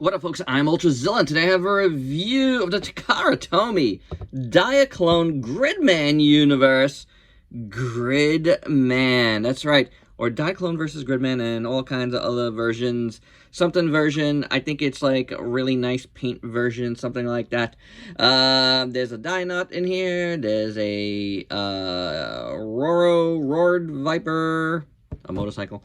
What up, folks? I'm Ultrazilla, and today I have a review of the Takara Tomy Diaclone Gridman Universe Gridman. That's right. Or Diaclone versus Gridman and all kinds of other versions. Something version. I think it's like a really nice paint version, something like that. There's a die nut in here. There's a Roared Viper, a motorcycle.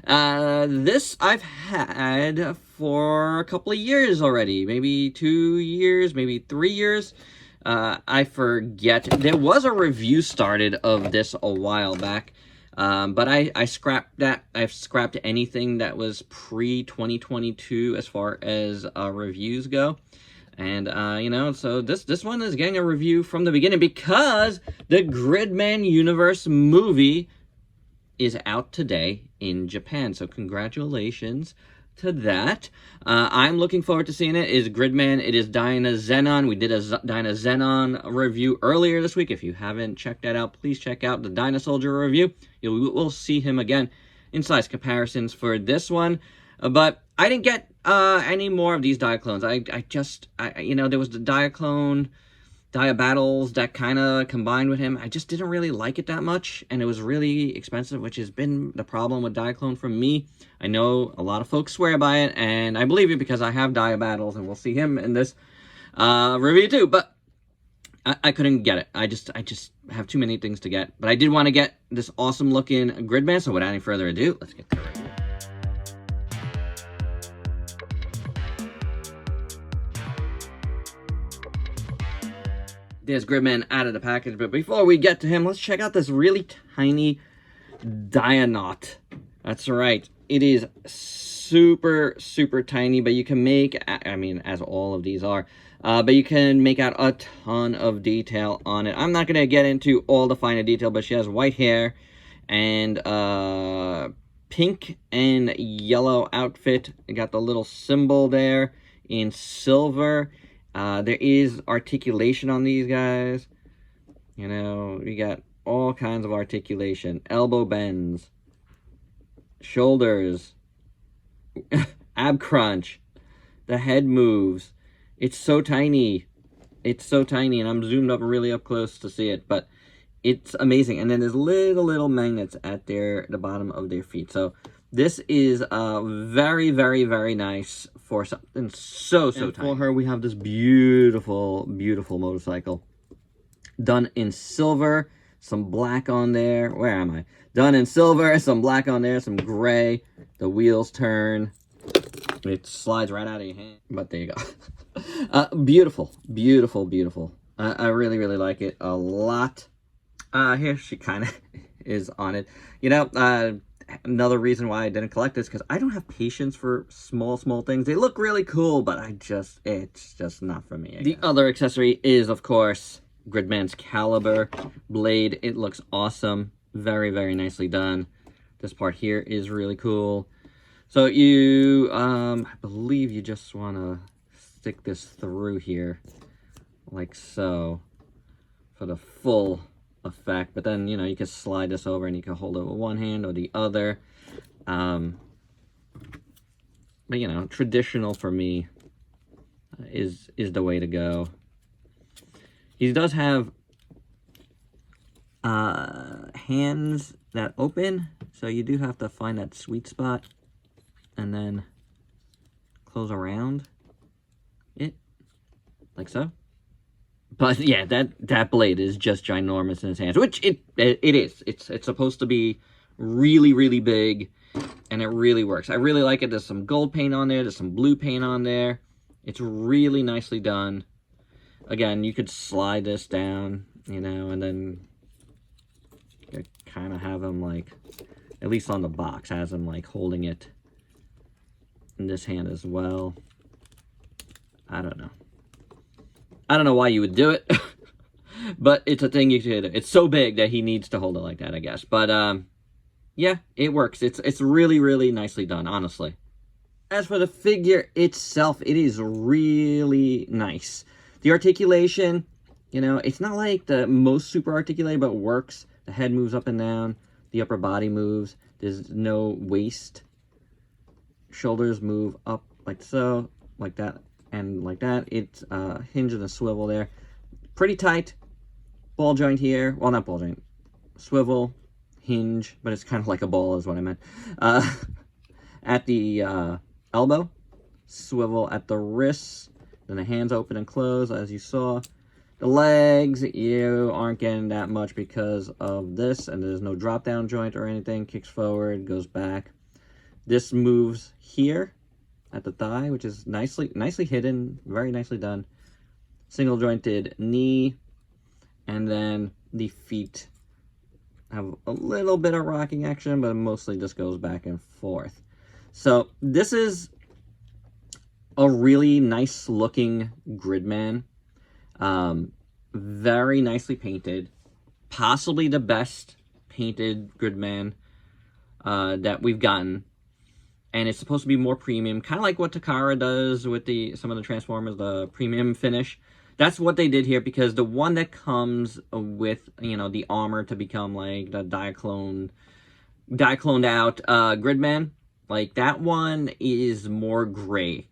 This I've had for a couple of years already, maybe 2 years, maybe 3 years. I forget. There was a review started of this a while back, but I scrapped that. I've scrapped anything that was pre-2022 as far as reviews go. And, you know, so this one is getting a review from the beginning because the Gridman Universe movie is out today in Japan. So congratulations to that. I'm looking forward to seeing it. Is Gridman. It is Dynazenon. We did a Dynazenon review earlier this week. If you haven't checked that out, please check out the Dynasoldier review. We'll see him again in size comparisons for this one. But I didn't get any more of these Diaclones. You know, there was the Diaclone Diabattles that kind of combined with him. I just didn't really like it that much, and it was really expensive, which has been the problem with Diaclone for me. I know a lot of folks swear by it, and I believe it because I have Diabattles, and we'll see him in this review too, but I couldn't get it. I just have too many things to get, but I did want to get this awesome looking Gridman, so without any further ado, let's get to it. There's Gridman out of the package, but before we get to him, let's check out this really tiny Dianaut. That's right. It is super, super tiny, but you can make, I mean, as all of these are, but you can make out a ton of detail on it. I'm not going to get into all the finer detail, but she has white hair and pink and yellow outfit. You got the little symbol there in silver. There is articulation on these guys. You know, we got all kinds of articulation. Elbow bends. Shoulders. Ab crunch. The head moves. It's so tiny. It's so tiny, and I'm zoomed up really up close to see it, but it's amazing. And then there's little magnets at the bottom of their feet. So this is very, very, very nice for something so tiny. For her, we have this beautiful, beautiful motorcycle. Done in silver, some black on there. Where am I? Done in silver, some black on there, some gray. The wheels turn. It slides right out of your hand. But there you go. Beautiful, beautiful, beautiful. I really, really like it a lot. Here she kind of is on it. You know, another reason why I didn't collect this, because I don't have patience for small things. They look really cool, but it's just not for me. The other accessory is, of course, Gridman's caliber blade. It looks awesome. Very, very nicely done. This part here is really cool. So you, I believe you just want to stick this through here, like so, for the full effect. But then, you know, you can slide this over and you can hold it with one hand or the other. But, you know, traditional for me is the way to go. He does have hands that open, so you do have to find that sweet spot and then close around it, like so. But yeah, that blade is just ginormous in his hands, which it is. It's supposed to be really, really big, and it really works. I really like it. There's some gold paint on there. There's some blue paint on there. It's really nicely done. Again, you could slide this down, you know, and then you kind of have him, like, at least on the box, has him, like, holding it in this hand as well. I don't know. I don't know why you would do it, but it's a thing you could. It's so big that he needs to hold it like that, I guess. But, yeah, it works. It's really, really nicely done, honestly. As for the figure itself, it is really nice. The articulation, you know, it's not like the most super articulated, but it works. The head moves up and down. The upper body moves. There's no waist. Shoulders move up like so. like that and like that. It's hinge and a swivel there. Pretty tight. Ball joint here. Well, not ball joint. Swivel, hinge, but it's kind of like a ball is what I meant. At the elbow, swivel at the wrists, then the hands open and close, as you saw. The legs, you aren't getting that much because of this, and there's no drop-down joint or anything. Kicks forward, goes back. This moves here at the thigh, which is nicely hidden, very nicely done. Single jointed knee, and then the feet have a little bit of rocking action, but it mostly just goes back and forth. So this is a really nice looking Gridman. Very nicely painted. Possibly the best painted Gridman that we've gotten. And it's supposed to be more premium, kind of like what Takara does with some of the Transformers, the premium finish. That's what they did here, because the one that comes with, you know, the armor to become like the Diacloned out Gridman, like that one is more gray.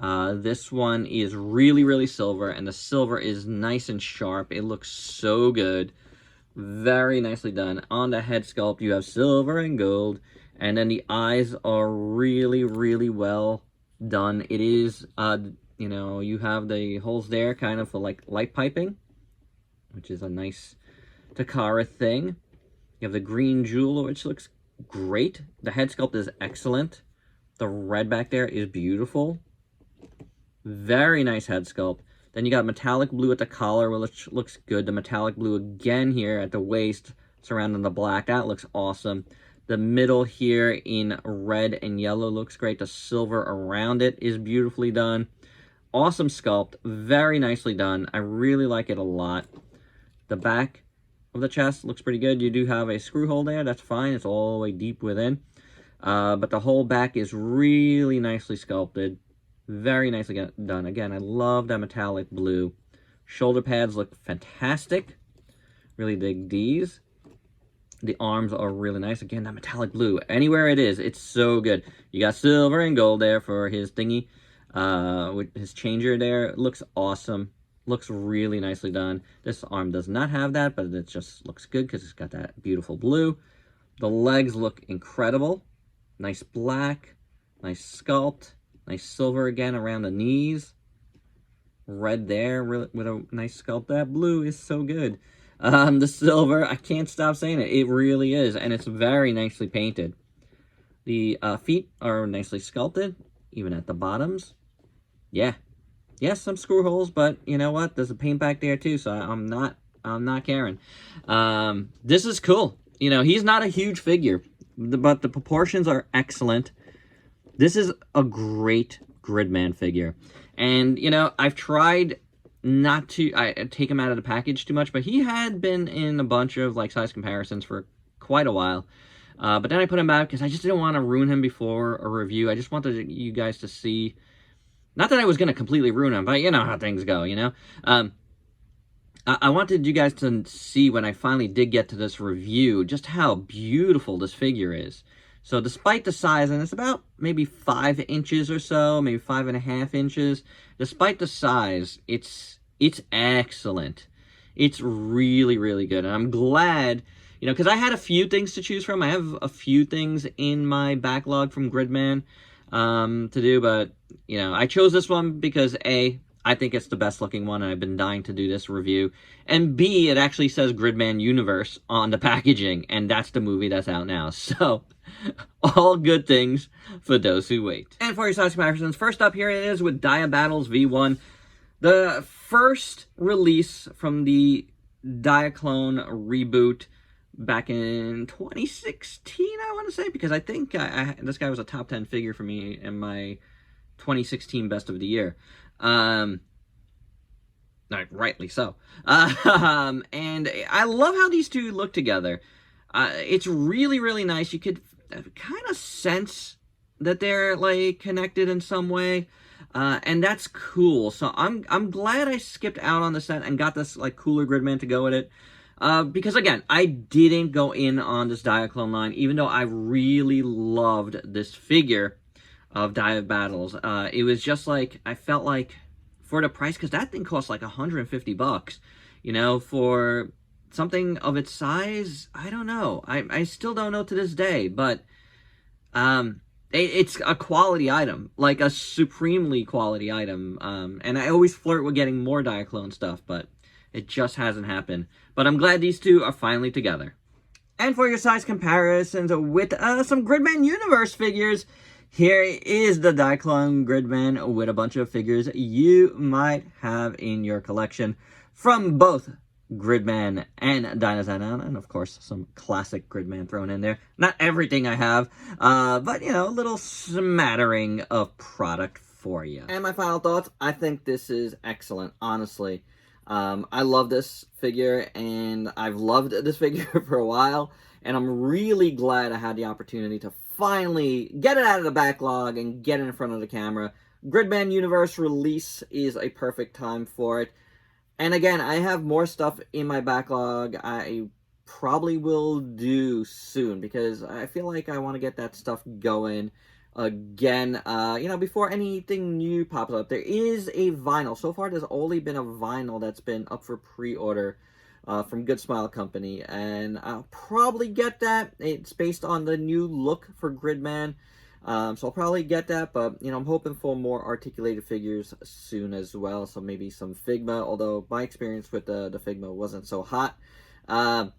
This one is really silver, and the silver is nice and sharp. It looks so good. Very nicely done. On the head sculpt, you have silver and gold, and then the eyes are really well done. It is, you know, you have the holes there kind of for like light piping, which is a nice Takara thing. You have the green jewel, which looks great. The head sculpt is excellent. The red back there is beautiful. Very nice head sculpt. Then you got metallic blue at the collar, which looks good. The metallic blue again here at the waist, surrounding the black. That looks awesome. The middle here in red and yellow looks great. The silver around it is beautifully done. Awesome sculpt. Very nicely done. I really like it a lot. The back of the chest looks pretty good. You do have a screw hole there. That's fine. It's all the way deep within. But the whole back is really nicely sculpted. Very nicely done. Again, I love that metallic blue. Shoulder pads look fantastic. Really dig these. The arms are really nice. Again, that metallic blue. Anywhere it is, it's so good. You got silver and gold there for his thingy. With his changer there. It looks awesome. Looks really nicely done. This arm does not have that, but it just looks good because it's got that beautiful blue. The legs look incredible. Nice black. Nice sculpt. Nice silver again around the knees. Red there with a nice sculpt. That blue is so good. The silver, I can't stop saying it. It really is. And it's very nicely painted. The feet are nicely sculpted, even at the bottoms. Yeah. Yes, some screw holes, but you know what? There's a paint back there too, so I'm not caring. This is cool. You know, he's not a huge figure, but the proportions are excellent. This is a great Gridman figure. And, you know, I've tried not to take him out of the package too much, but he had been in a bunch of, like, size comparisons for quite a while. But then I put him out because I just didn't want to ruin him before a review. I just wanted you guys to see, not that I was going to completely ruin him, but you know how things go, you know? I wanted you guys to see when I finally did get to this review just how beautiful this figure is. So despite the size, and it's about maybe 5 inches or so, maybe 5.5 inches, despite the size, it's excellent. It's really good. And I'm glad, you know, because I had a few things to choose from. I have a few things in my backlog from Gridman to do, but, you know, I chose this one because, A, I think it's the best looking one, and I've been dying to do this review. And B, it actually says Gridman Universe on the packaging, and that's the movie that's out now. So, all good things for those who wait. And for your size comparisons, first up here it is with Dia Battles V1. The first release from the Diaclone reboot back in 2016, I want to say, because I think this guy was a top 10 figure for me in my 2016 Best of the Year. Rightly so. And I love how these two look together. It's really nice. You could kind of sense that they're like connected in some way. And that's cool. So I'm glad I skipped out on the set and got this like cooler Gridman to go with it. Because again, I didn't go in on this Diaclone line, even though I really loved this figure. of Dive Battles. It was just like, I felt like for the price, because that thing cost like 150 bucks, you know, for something of its size. I don't know. I still don't know to this day, but it's a quality item, like a supremely quality item. And I always flirt with getting more Diaclone stuff, but it just hasn't happened. But I'm glad these two are finally together. And for your size comparisons with some Gridman Universe figures, here is the Diaclone Gridman with a bunch of figures you might have in your collection from both Gridman and Dinosaur, and of course some classic Gridman thrown in there. Not everything I have, but you know, a little smattering of product for you. And my final thoughts, I think this is excellent, honestly. I love this figure, and I've loved this figure for a while, and I'm really glad I had the opportunity to finally get it out of the backlog and get it in front of the camera. Gridman Universe release is a perfect time for it. And again, I have more stuff in my backlog I probably will do soon, because I feel like I want to get that stuff going again, you know, before anything new pops up. There is a vinyl. So far, there's only been a vinyl that's been up for pre-order from Good Smile Company, and I'll probably get that. It's based on the new look for Gridman, so I'll probably get that, but, you know, I'm hoping for more articulated figures soon as well, so maybe some Figma, although my experience with the Figma wasn't so hot. I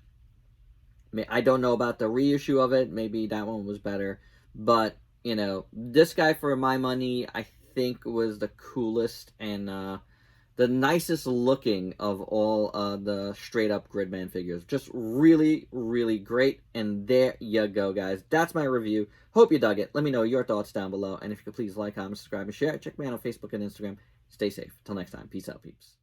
don't know about the reissue of it. Maybe that one was better, but, you know, this guy, for my money, I think was the coolest and the nicest looking of all the straight-up Gridman figures. Just really, really great, and there you go, guys. That's my review. Hope you dug it. Let me know your thoughts down below, and if you could please like, comment, subscribe, and share. Check me out on Facebook and Instagram. Stay safe. Till next time. Peace out, peeps.